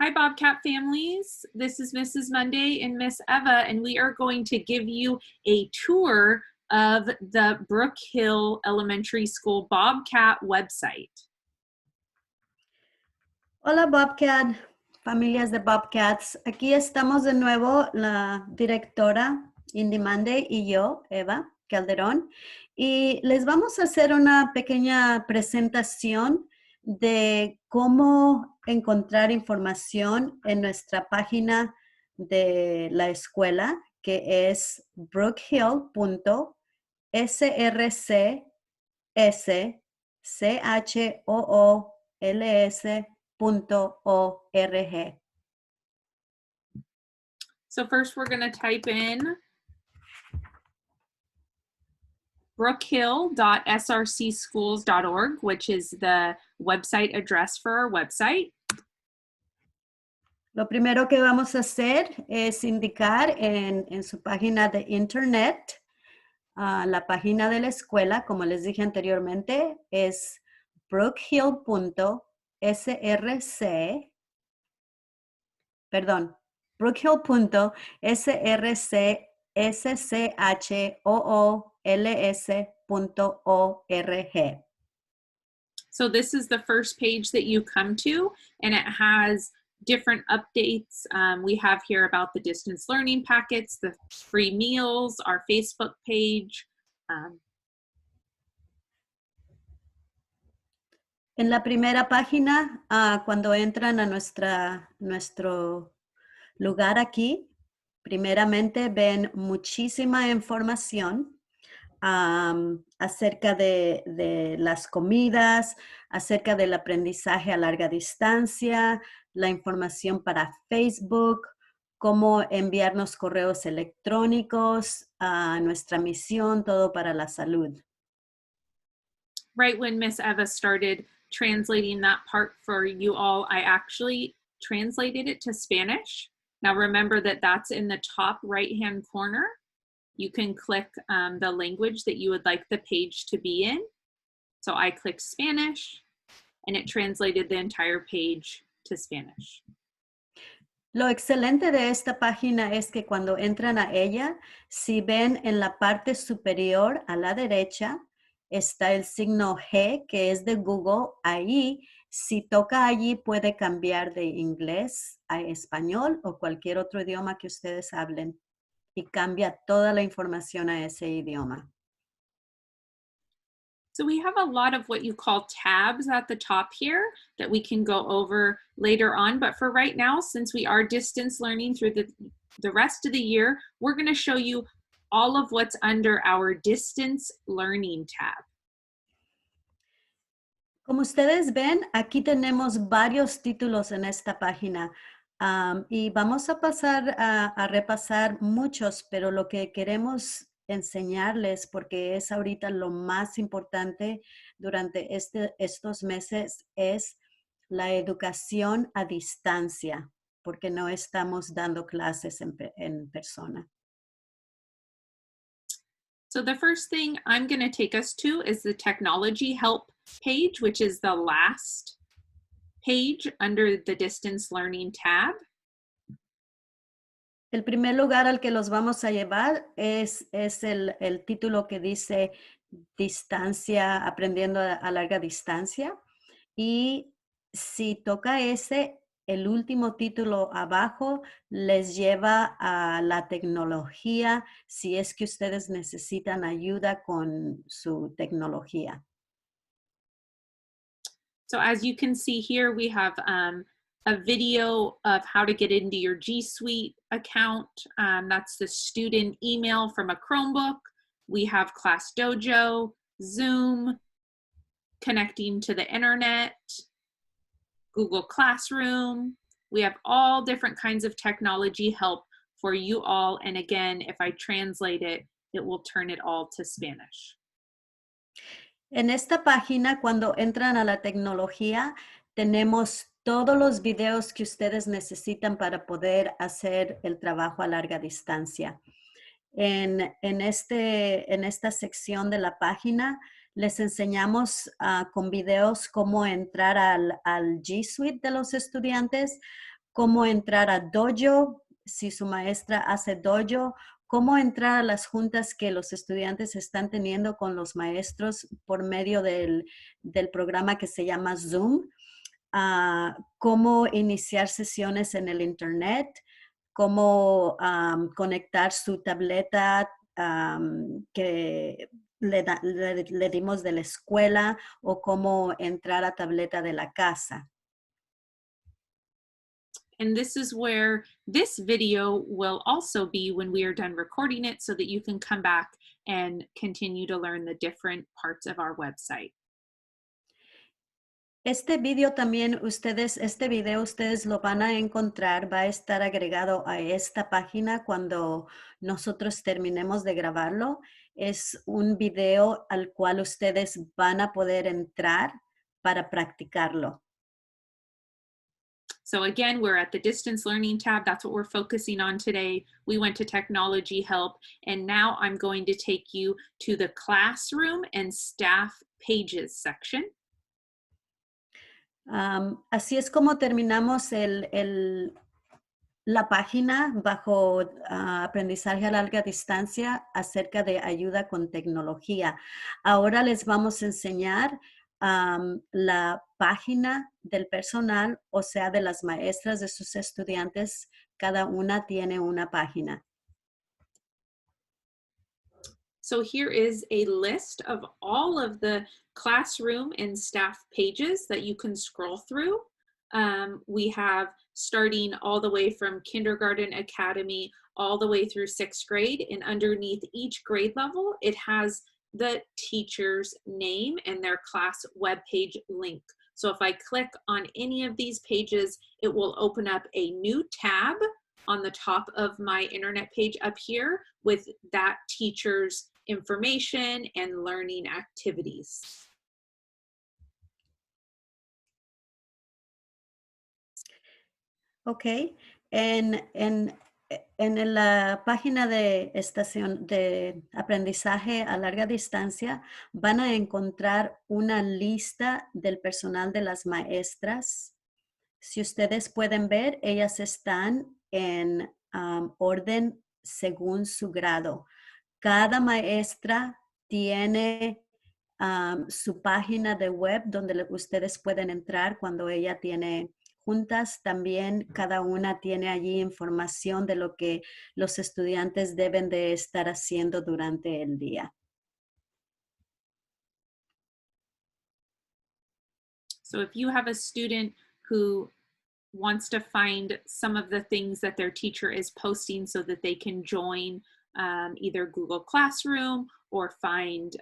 Hi, Bobcat families. This is Mrs. Monday and Miss Eva, and we are going to give you a tour of the Brook Hill Elementary School Bobcat website. Hola Bobcat, familias de Bobcats. Aquí estamos de nuevo la directora Indy Monday y yo, Eva Calderón, y les vamos a hacer una pequeña presentación de cómo encontrar información en nuestra página de la escuela, que es brookhill.srcschool.org. So first we're going to type in brookhill.srcschools.org, which is the website address for our website. Lo primero que vamos a hacer es indicar en su página de internet, la página de la escuela, como les dije anteriormente, es brookhill.srcsschools.org. So this is the first page that you come to, and it has different updates. We have here about the distance learning packets, the free meals, our Facebook page. En la primera página, cuando entran a nuestro lugar aquí, primeramente ven muchísima información acerca de las comidas, acerca del aprendizaje a larga distancia, la información para Facebook, cómo enviarnos correos electrónicos, nuestra misión, todo para la salud. Right when Miss Eva started translating that part for you all, I actually translated it to Spanish. Now remember that that's in the top right-hand corner. You can click the language that you would like the page to be in. So I clicked Spanish, and it translated the entire page to Spanish. Lo excelente de esta página es que cuando entran a ella, si ven en la parte superior a la derecha, está el signo G, que es de Google. Ahí, si toca allí, puede cambiar de inglés a español o cualquier otro idioma que ustedes hablen. Y cambia toda la información a ese idioma. So we have a lot of what you call tabs at the top here that we can go over later on. But for right now, since we are distance learning through the rest of the year, we're going to show you all of what's under our distance learning tab. Como ustedes ven, aquí tenemos varios títulos en esta página. Y vamos a pasar a repasar muchos, pero lo que queremos enseñarles, porque es ahorita lo más importante durante estos meses, es la educación a distancia, porque no estamos dando clases en persona. So the first thing I'm going to take us to is the technology help page, which is the last page under the distance learning tab. El primer lugar al que los vamos a llevar es el título que dice distancia, aprendiendo a larga distancia. Y si toca ese, el último título abajo les lleva a la tecnología si es que ustedes necesitan ayuda con su tecnología. So as you can see here, we have a video of how to get into your G Suite account. That's the student email from a Chromebook. We have Class Dojo, Zoom, connecting to the internet, Google Classroom. We have all different kinds of technology help for you all. And again, if I translate it, it will turn it all to Spanish. En esta página, cuando entran a la tecnología, tenemos todos los videos que ustedes necesitan para poder hacer el trabajo a larga distancia. En esta sección de la página, les enseñamos con videos cómo entrar al G Suite de los estudiantes, cómo entrar a dojo, si su maestra hace dojo, cómo entrar a las juntas que los estudiantes están teniendo con los maestros por medio del programa que se llama Zoom, cómo iniciar sesiones en el internet, cómo conectar su tableta que le dimos de la escuela o cómo entrar a tableta de la casa. And this is where this video will also be when we are done recording it so that you can come back and continue to learn the different parts of our website. Este video ustedes lo van a encontrar, va a estar agregado a esta página cuando nosotros terminemos de grabarlo. Es un video al cual ustedes van a poder entrar para practicarlo. So again, we're at the distance learning tab. That's what we're focusing on today. We went to technology help, and now I'm going to take you to the classroom and staff pages section. Así es como terminamos la página bajo aprendizaje a larga distancia acerca de ayuda con tecnología. Ahora les vamos a enseñar la página del personal, o sea, de las maestras de sus estudiantes. Cada una tiene una página. So here is a list of all of the classroom and staff pages that you can scroll through. We have starting all the way from kindergarten academy all the way through 6th grade, and underneath each grade level, it has the teacher's name and their class webpage link. So if I click on any of these pages, it will open up a new tab on the top of my internet page up here with that teacher's information and learning activities. Ok, en la página de estación de aprendizaje a larga distancia van a encontrar una lista del personal de las maestras. Si ustedes pueden ver, ellas están en orden según su grado. Cada maestra tiene su página de web donde ustedes pueden entrar cuando ella tiene juntas. También cada una tiene allí información de lo que los estudiantes deben de estar haciendo durante el día. So if you have a student who wants to find some of the things that their teacher is posting so that they can join either Google Classroom or find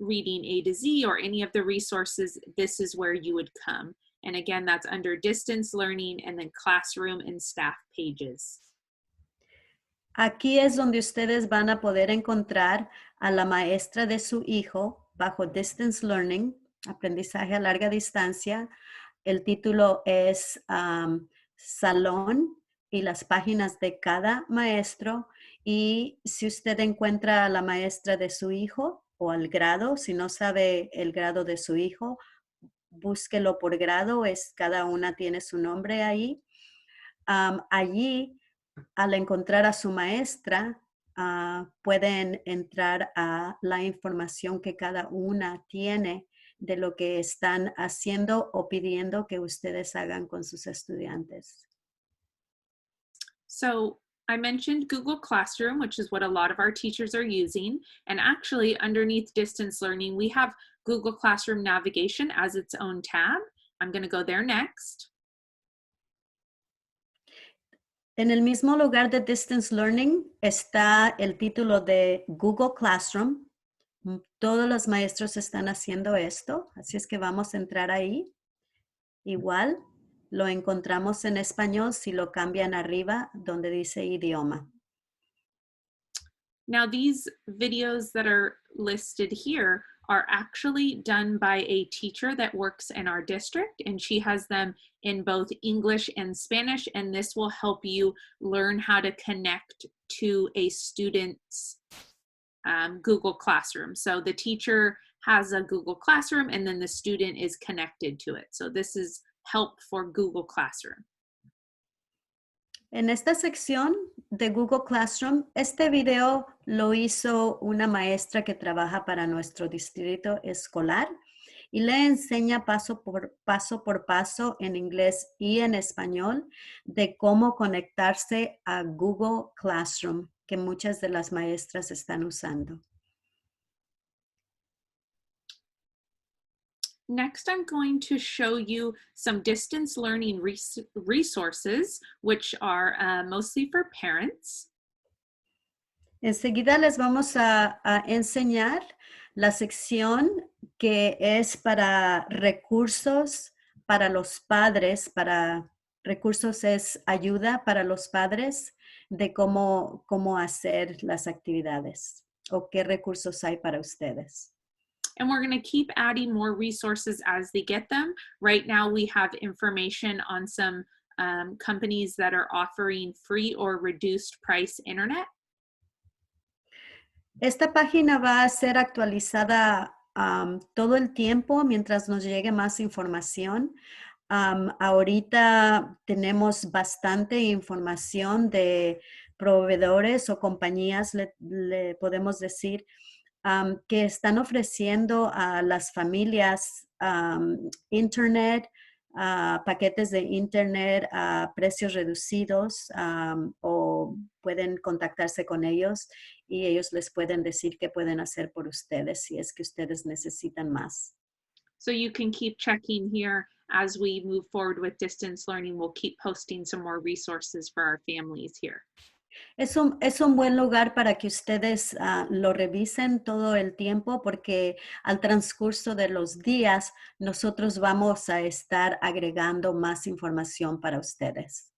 Reading A to Z or any of the resources, this is where you would come. And again, that's under distance learning and then classroom and staff pages. Aquí es donde ustedes van a poder encontrar a la maestra de su hijo bajo Distance Learning, aprendizaje a larga distancia. El título es Salón y las páginas de cada maestro. Y si usted encuentra a la maestra de su hijo o al grado, si no sabe el grado de su hijo, búsquelo por grado, cada una tiene su nombre ahí. Allí, al encontrar a su maestra, pueden entrar a la información que cada una tiene de lo que están haciendo o pidiendo que ustedes hagan con sus estudiantes. So I mentioned Google Classroom, which is what a lot of our teachers are using. And actually underneath distance learning, we have Google Classroom navigation as its own tab. I'm going to go there next. En el mismo lugar de Distance Learning está el título de Google Classroom. Todos los maestros están haciendo esto, así es que vamos a entrar ahí. Igual, lo encontramos en español si lo cambian arriba donde dice idioma. Now these videos that are listed here are actually done by a teacher that works in our district, and she has them in both English and Spanish, and this will help you learn how to connect to a student's Google Classroom. So the teacher has a Google Classroom and then the student is connected to it. So this is help for Google Classroom. En esta sección de Google Classroom, este video lo hizo una maestra que trabaja para nuestro distrito escolar y le enseña paso por paso en inglés y en español de cómo conectarse a Google Classroom, que muchas de las maestras están usando. Next, I'm going to show you some distance learning resources, which are mostly for parents. Enseguida les vamos a enseñar la sección que es para recursos para los padres, para recursos es ayuda para los padres de cómo hacer las actividades o qué recursos hay para ustedes. And we're going to keep adding more resources as they get them. Right now, we have information on some companies that are offering free or reduced price internet. Esta página va a ser actualizada todo el tiempo mientras nos llegue más información. Ahorita tenemos bastante información de proveedores o compañías, le podemos decir, que están ofreciendo a las familias internet, paquetes de internet a precios reducidos o pueden contactarse con ellos y ellos les pueden decir qué pueden hacer por ustedes si es que ustedes necesitan más. So you can keep checking here as we move forward with distance learning. We'll keep posting some more resources for our families here. Es un buen lugar para que ustedes lo revisen todo el tiempo porque al transcurso de los días nosotros vamos a estar agregando más información para ustedes.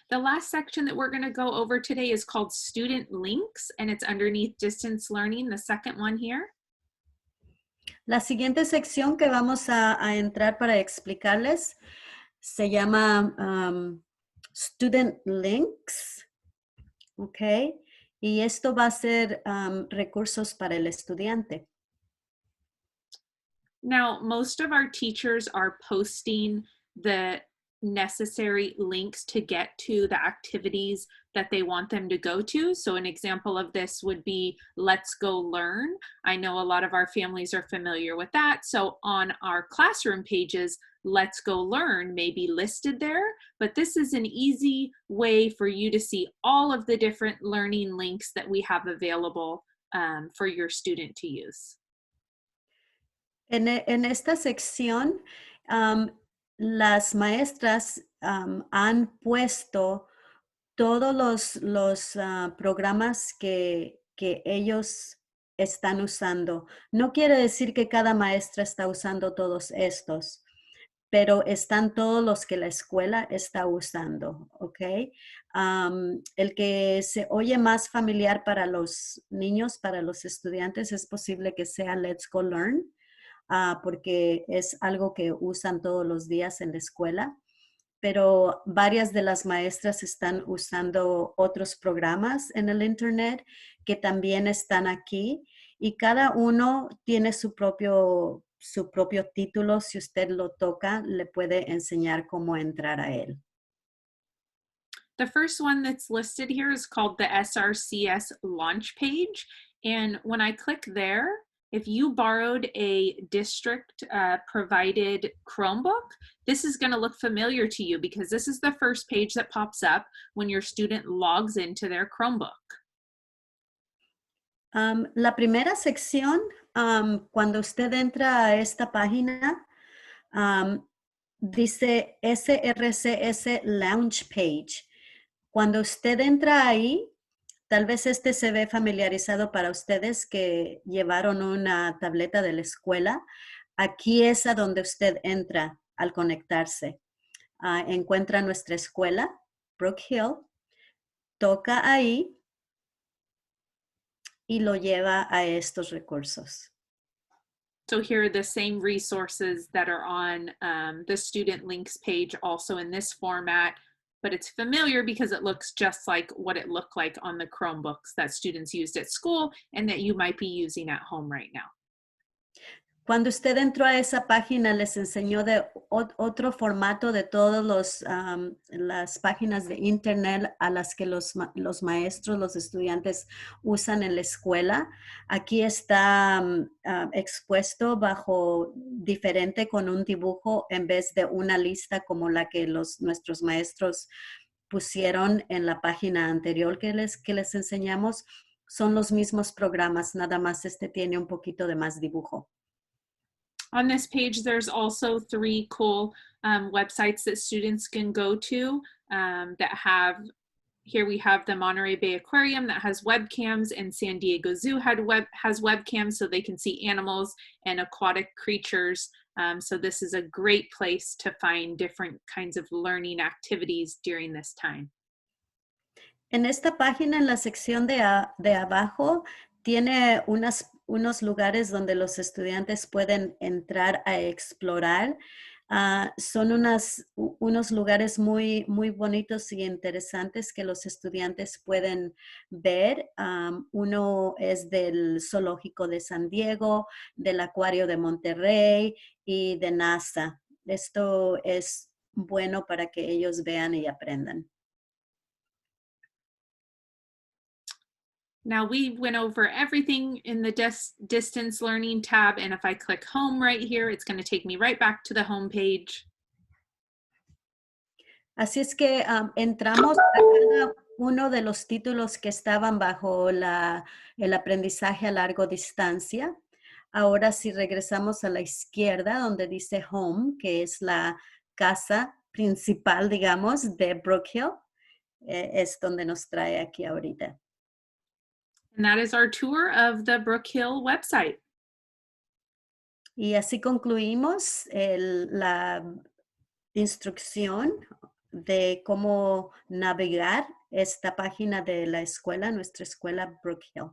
The last section that we're going to go over today is called Student Links, and it's underneath Distance Learning, the second one here. La siguiente sección que vamos a entrar para explicarles se llama Student Links, ¿ok? Y esto va a ser recursos para el estudiante. Now, most of our teachers are posting the necessary links to get to the activities that they want them to go to. So an example of this would be Let's Go Learn. I know a lot of our families are familiar with that. So on our classroom pages, Let's Go Learn may be listed there, but this is an easy way for you to see all of the different learning links that we have available for your student to use. En esta sección, las maestras han puesto todos los programas que ellos están usando. No quiere decir que cada maestra está usando todos estos, pero están todos los que la escuela está usando, ¿ok? El que se oye más familiar para los niños, para los estudiantes, es posible que sea Let's Go Learn, porque es algo que usan todos los días en la escuela, pero varias de las maestras están usando otros programas en el internet que también están aquí y cada uno tiene su propio título. Si usted lo toca, le puede enseñar cómo entrar a él. The first one that's listed here is called the SRCS launch page. And when I click there, if you borrowed a district provided Chromebook, this is going to look familiar to you because this is the first page that pops up when your student logs into their Chromebook. La primera sección, cuando usted entra a esta página, dice SRCS Launch Page. Cuando usted entra ahí, tal vez este se ve familiarizado para ustedes que llevaron una tableta de la escuela. Aquí es a donde usted entra al conectarse. Encuentra nuestra escuela, Brook Hill, toca ahí y lo lleva a estos recursos. So here are the same resources that are on the student links page, also in this format, but it's familiar because it looks just like what it looked like on the Chromebooks that students used at school and that you might be using at home right now. Cuando usted entró a esa página, les enseñó de otro formato de todas las páginas de internet a las que los maestros, los estudiantes usan en la escuela. Aquí está expuesto bajo diferente con un dibujo en vez de una lista como la que nuestros maestros pusieron en la página anterior que les enseñamos. Son los mismos programas, nada más este tiene un poquito de más dibujo. On this page, there's also 3 cool websites that students can go to that have, here we have the Monterey Bay Aquarium that has webcams, and San Diego Zoo has webcams so they can see animals and aquatic creatures. So this is a great place to find different kinds of learning activities during this time. En esta página, en la sección de abajo, tiene unos lugares donde los estudiantes pueden entrar a explorar. Son unos lugares muy, muy bonitos y interesantes que los estudiantes pueden ver. Uno es del Zoológico de San Diego, del Acuario de Monterrey y de NASA. Esto es bueno para que ellos vean y aprendan. Now we went over everything in the distance learning tab, and if I click home right here, it's going to take me right back to the home page. Así es que entramos a cada uno de los títulos que estaban bajo el aprendizaje a largo distancia. Ahora si regresamos a la izquierda donde dice Home, que es la casa principal, digamos, de Brook Hill, es donde nos trae aquí ahorita. And that is our tour of the Brook Hill website. Y así concluimos la instrucción de cómo navegar esta página de la escuela, nuestra escuela Brook Hill.